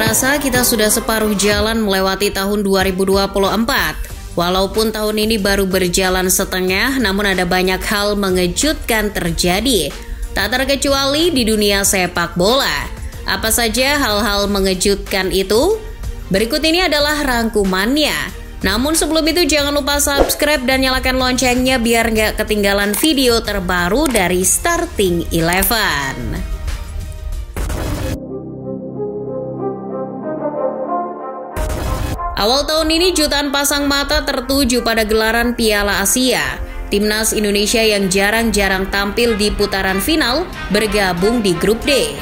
terasa kita sudah separuh jalan melewati tahun 2024. Walaupun tahun ini baru berjalan setengah, namun ada banyak hal mengejutkan terjadi. Tak terkecuali di dunia sepak bola. Apa saja hal-hal mengejutkan itu? Berikut ini adalah rangkumannya. Namun sebelum itu jangan lupa subscribe dan nyalakan loncengnya biar nggak ketinggalan video terbaru dari Starting Eleven. Awal tahun ini jutaan pasang mata tertuju pada gelaran Piala Asia. Timnas Indonesia yang jarang-jarang tampil di putaran final bergabung di grup D.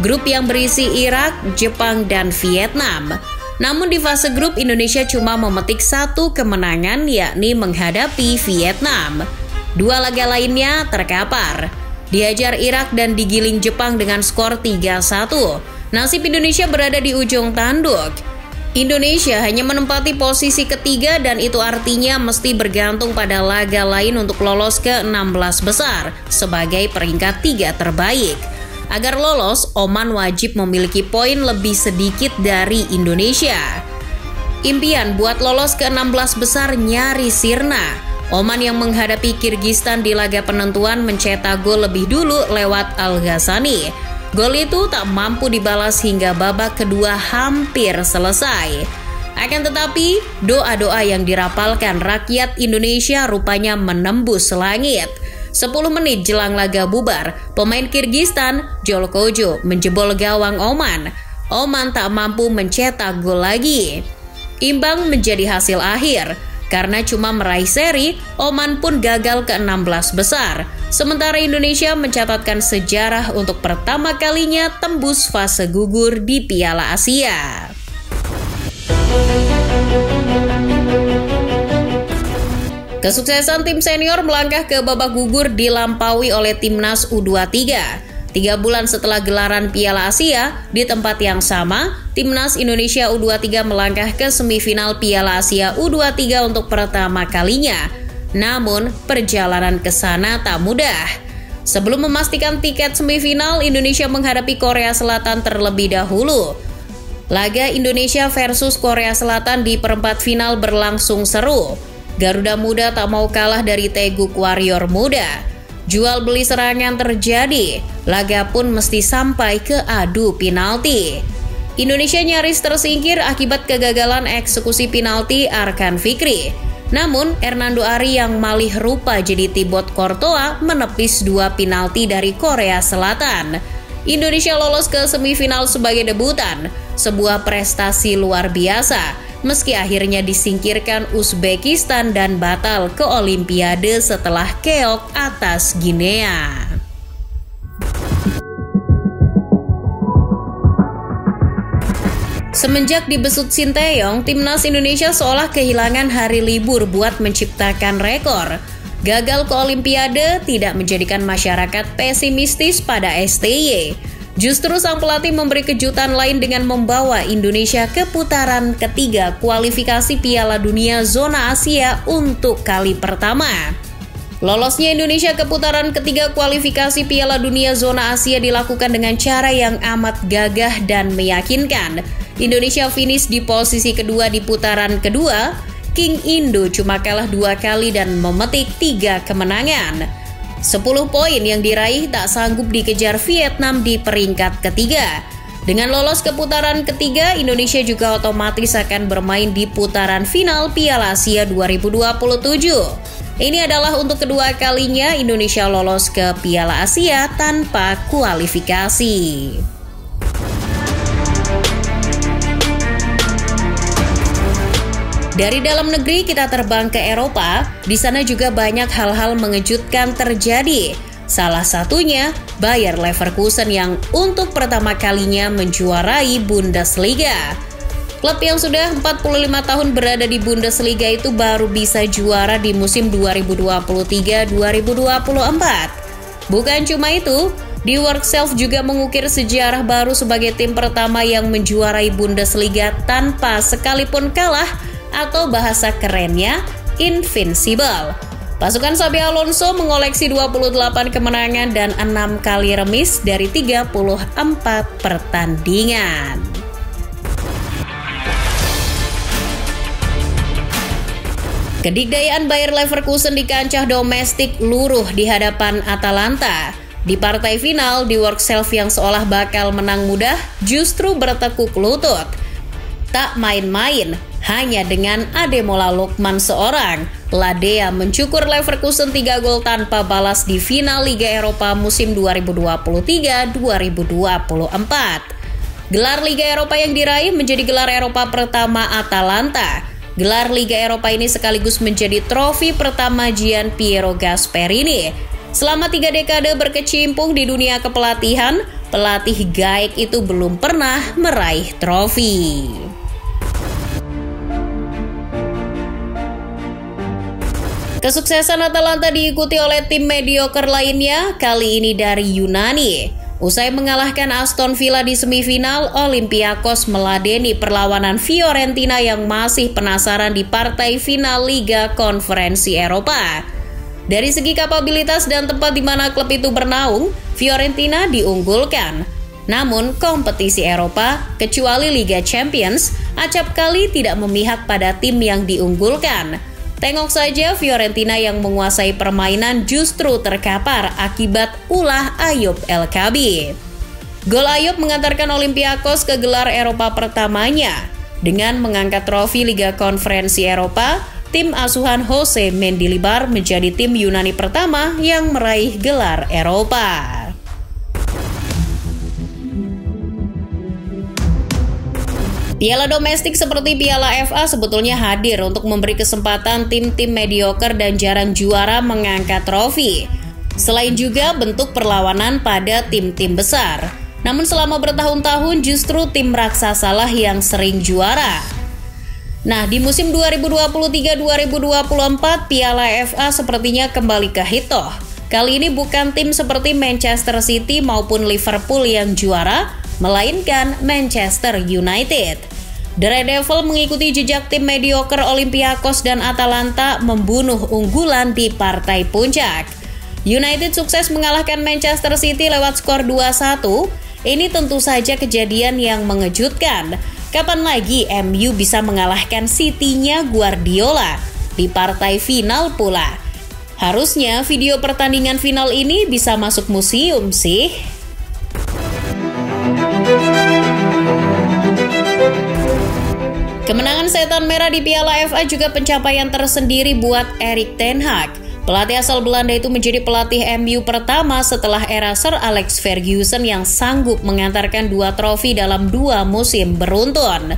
Grup yang berisi Irak, Jepang, dan Vietnam. Namun di fase grup Indonesia cuma memetik satu kemenangan, yakni menghadapi Vietnam. Dua laga lainnya terkapar. Dihajar Irak dan digiling Jepang dengan skor 3-1. Nasib Indonesia berada di ujung tanduk. Indonesia hanya menempati posisi ketiga dan itu artinya mesti bergantung pada laga lain untuk lolos ke 16 besar sebagai peringkat 3 terbaik. Agar lolos, Oman wajib memiliki poin lebih sedikit dari Indonesia. Impian buat lolos ke 16 besar nyaris sirna. Oman yang menghadapi Kirgistan di laga penentuan mencetak gol lebih dulu lewat Al-Ghassani. Gol itu tak mampu dibalas hingga babak kedua hampir selesai. Akan tetapi, doa-doa yang dirapalkan rakyat Indonesia rupanya menembus langit. 10 menit jelang laga bubar, pemain Kirgistan, Jolkojo, menjebol gawang Oman. Oman tak mampu mencetak gol lagi. Imbang menjadi hasil akhir. Karena cuma meraih seri, Oman pun gagal ke 16 besar. Sementara Indonesia mencatatkan sejarah untuk pertama kalinya tembus fase gugur di Piala Asia. Kesuksesan tim senior melangkah ke babak gugur dilampaui oleh Timnas U23. 3 bulan setelah gelaran Piala Asia, di tempat yang sama, Timnas Indonesia U23 melangkah ke semifinal Piala Asia U23 untuk pertama kalinya. Namun, perjalanan ke sana tak mudah. Sebelum memastikan tiket semifinal, Indonesia menghadapi Korea Selatan terlebih dahulu. Laga Indonesia versus Korea Selatan di perempat final berlangsung seru. Garuda Muda tak mau kalah dari Teguk Warrior Muda. Jual beli serangan terjadi, laga pun mesti sampai ke adu penalti. Indonesia nyaris tersingkir akibat kegagalan eksekusi penalti Arkan Fikri. Namun, Hernando Ari yang malih rupa jadi Thibaut Courtois menepis 2 penalti dari Korea Selatan. Indonesia lolos ke semifinal sebagai debutan, sebuah prestasi luar biasa. Meski akhirnya disingkirkan Uzbekistan dan batal ke Olimpiade setelah keok atas Guinea. Semenjak dibesut Sinteyong, Timnas Indonesia seolah kehilangan hari libur buat menciptakan rekor. Gagal ke Olimpiade tidak menjadikan masyarakat pesimistis pada STY. Justru sang pelatih memberi kejutan lain dengan membawa Indonesia ke putaran ketiga kualifikasi Piala Dunia Zona Asia untuk kali pertama. Lolosnya Indonesia ke putaran ketiga kualifikasi Piala Dunia Zona Asia dilakukan dengan cara yang amat gagah dan meyakinkan. Indonesia finish di posisi kedua di putaran kedua. King Indo cuma kalah 2 kali dan memetik 3 kemenangan. 10 poin yang diraih tak sanggup dikejar Vietnam di peringkat ketiga. Dengan lolos ke putaran ketiga, Indonesia juga otomatis akan bermain di putaran final Piala Asia 2027. Ini adalah untuk kedua kalinya Indonesia lolos ke Piala Asia tanpa kualifikasi. Dari dalam negeri kita terbang ke Eropa, di sana juga banyak hal-hal mengejutkan terjadi. Salah satunya Bayer Leverkusen yang untuk pertama kalinya menjuarai Bundesliga. Klub yang sudah 45 tahun berada di Bundesliga itu baru bisa juara di musim 2023-2024. Bukan cuma itu, Die Workself juga mengukir sejarah baru sebagai tim pertama yang menjuarai Bundesliga tanpa sekalipun kalah, atau bahasa kerennya invincible. Pasukan Xabi Alonso mengoleksi 28 kemenangan dan 6 kali remis dari 34 pertandingan. Kedikdayaan Bayer Leverkusen di kancah domestik luruh di hadapan Atalanta. Di partai final, di Workself yang seolah bakal menang mudah justru bertekuk lutut. Tak main-main, hanya dengan Ademola Lookman seorang, Ladea mencukur Leverkusen 3 gol tanpa balas di final Liga Eropa musim 2023-2024. Gelar Liga Eropa yang diraih menjadi gelar Eropa pertama Atalanta. Gelar Liga Eropa ini sekaligus menjadi trofi pertama Gian Piero Gasperini. Selama 3 dekade berkecimpung di dunia kepelatihan, pelatih Gaek itu belum pernah meraih trofi. Kesuksesan Atalanta diikuti oleh tim mediocre lainnya, kali ini dari Yunani. Usai mengalahkan Aston Villa di semifinal, Olympiakos meladeni perlawanan Fiorentina yang masih penasaran di partai final Liga Konferensi Eropa. Dari segi kapabilitas dan tempat di mana klub itu bernaung, Fiorentina diunggulkan. Namun, kompetisi Eropa, kecuali Liga Champions, acap kali tidak memihak pada tim yang diunggulkan. Tengok saja Fiorentina yang menguasai permainan justru terkapar akibat ulah Ayoub El Kaabi. Gol Ayoub mengantarkan Olympiakos ke gelar Eropa pertamanya. Dengan mengangkat trofi Liga Konferensi Eropa, tim asuhan Jose Mendilibar menjadi tim Yunani pertama yang meraih gelar Eropa. Piala domestik seperti Piala FA sebetulnya hadir untuk memberi kesempatan tim-tim mediocre dan jarang juara mengangkat trofi. Selain juga bentuk perlawanan pada tim-tim besar. Namun selama bertahun-tahun justru tim raksasalah yang sering juara. Nah, di musim 2023-2024 Piala FA sepertinya kembali ke hitoh. Kali ini bukan tim seperti Manchester City maupun Liverpool yang juara, melainkan Manchester United. The Red Devil mengikuti jejak tim mediocre Olympiakos dan Atalanta membunuh unggulan di partai puncak. United sukses mengalahkan Manchester City lewat skor 2-1. Ini tentu saja kejadian yang mengejutkan. Kapan lagi MU bisa mengalahkan City-nya Guardiola di partai final pula? Harusnya video pertandingan final ini bisa masuk museum sih. Kemenangan setan merah di Piala FA juga pencapaian tersendiri buat Erik ten Hag. Pelatih asal Belanda itu menjadi pelatih MU pertama setelah era Sir Alex Ferguson yang sanggup mengantarkan 2 trofi dalam 2 musim beruntun.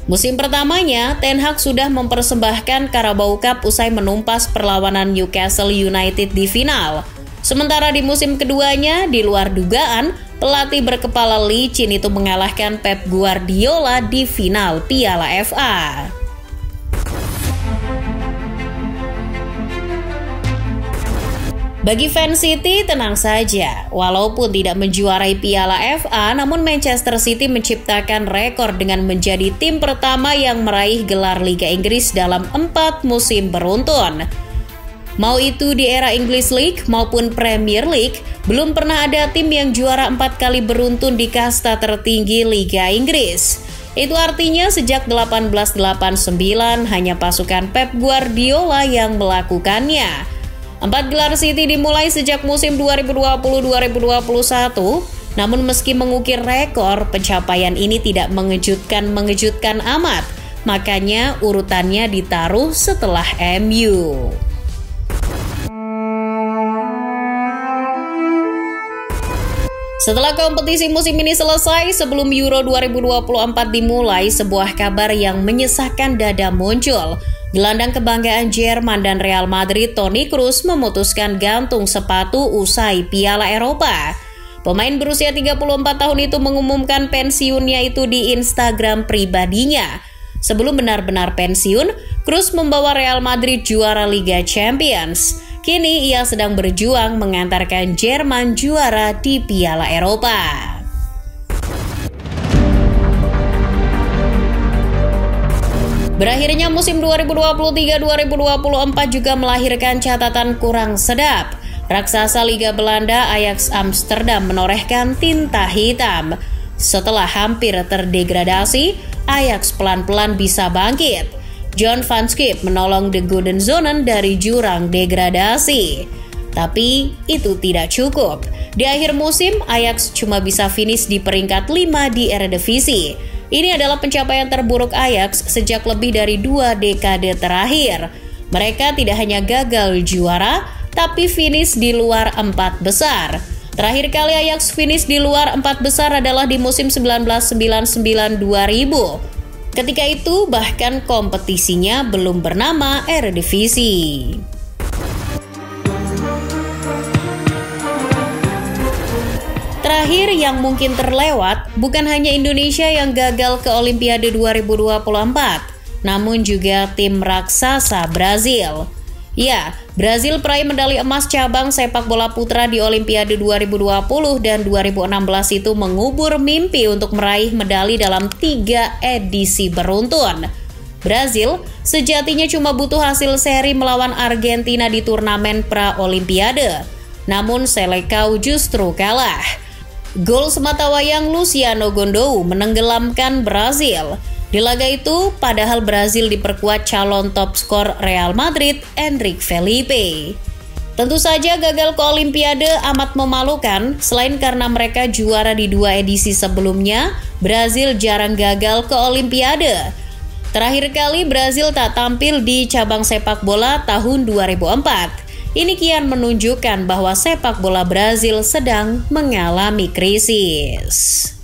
Musim pertamanya, Ten Hag sudah mempersembahkan Carabao Cup usai menumpas perlawanan Newcastle United di final. Sementara di musim keduanya, di luar dugaan, pelatih berkepala licin itu mengalahkan Pep Guardiola di final Piala FA. Bagi fans City, tenang saja. Walaupun tidak menjuarai Piala FA, namun Manchester City menciptakan rekor dengan menjadi tim pertama yang meraih gelar Liga Inggris dalam 4 musim beruntun. Mau itu di era English League maupun Premier League, belum pernah ada tim yang juara 4 kali beruntun di kasta tertinggi Liga Inggris. Itu artinya sejak 1889 hanya pasukan Pep Guardiola yang melakukannya. 4 gelar City dimulai sejak musim 2020-2021, namun meski mengukir rekor, pencapaian ini tidak mengejutkan amat. Makanya urutannya ditaruh setelah MU. Setelah kompetisi musim ini selesai, sebelum Euro 2024 dimulai, sebuah kabar yang menyesakkan dada muncul. Gelandang kebanggaan Jerman dan Real Madrid, Toni Kroos, memutuskan gantung sepatu usai Piala Eropa. Pemain berusia 34 tahun itu mengumumkan pensiunnya itu di Instagram pribadinya. Sebelum benar-benar pensiun, Kroos membawa Real Madrid juara Liga Champions. Kini ia sedang berjuang mengantarkan Jerman juara di Piala Eropa. Berakhirnya musim 2023-2024 juga melahirkan catatan kurang sedap. Raksasa Liga Belanda Ajax Amsterdam menorehkan tinta hitam. Setelah hampir terdegradasi, Ajax pelan-pelan bisa bangkit. John van Schip menolong The Golden Zonen dari jurang degradasi. Tapi itu tidak cukup. Di akhir musim, Ajax cuma bisa finish di peringkat 5 di Eredivisie. Ini adalah pencapaian terburuk Ajax sejak lebih dari 2 dekade terakhir. Mereka tidak hanya gagal juara, tapi finish di luar 4 besar. Terakhir kali Ajax finish di luar 4 besar adalah di musim 1999-2000. Ketika itu bahkan kompetisinya belum bernama Eredivisie. Terakhir yang mungkin terlewat, bukan hanya Indonesia yang gagal ke Olimpiade 2024, namun juga tim raksasa Brazil. Ya, Brazil peraih medali emas cabang sepak bola putra di Olimpiade 2020 dan 2016 itu mengubur mimpi untuk meraih medali dalam 3 edisi beruntun. Brazil sejatinya cuma butuh hasil seri melawan Argentina di turnamen pra-Olimpiade. Namun Seleção justru kalah. Gol sematawayang Luciano Gondou menenggelamkan Brazil. Di laga itu, padahal Brazil diperkuat calon top skor Real Madrid, Endrick Felipe. Tentu saja gagal ke Olimpiade amat memalukan. Selain karena mereka juara di 2 edisi sebelumnya, Brazil jarang gagal ke Olimpiade. Terakhir kali Brazil tak tampil di cabang sepak bola tahun 2004. Ini kian menunjukkan bahwa sepak bola Brazil sedang mengalami krisis.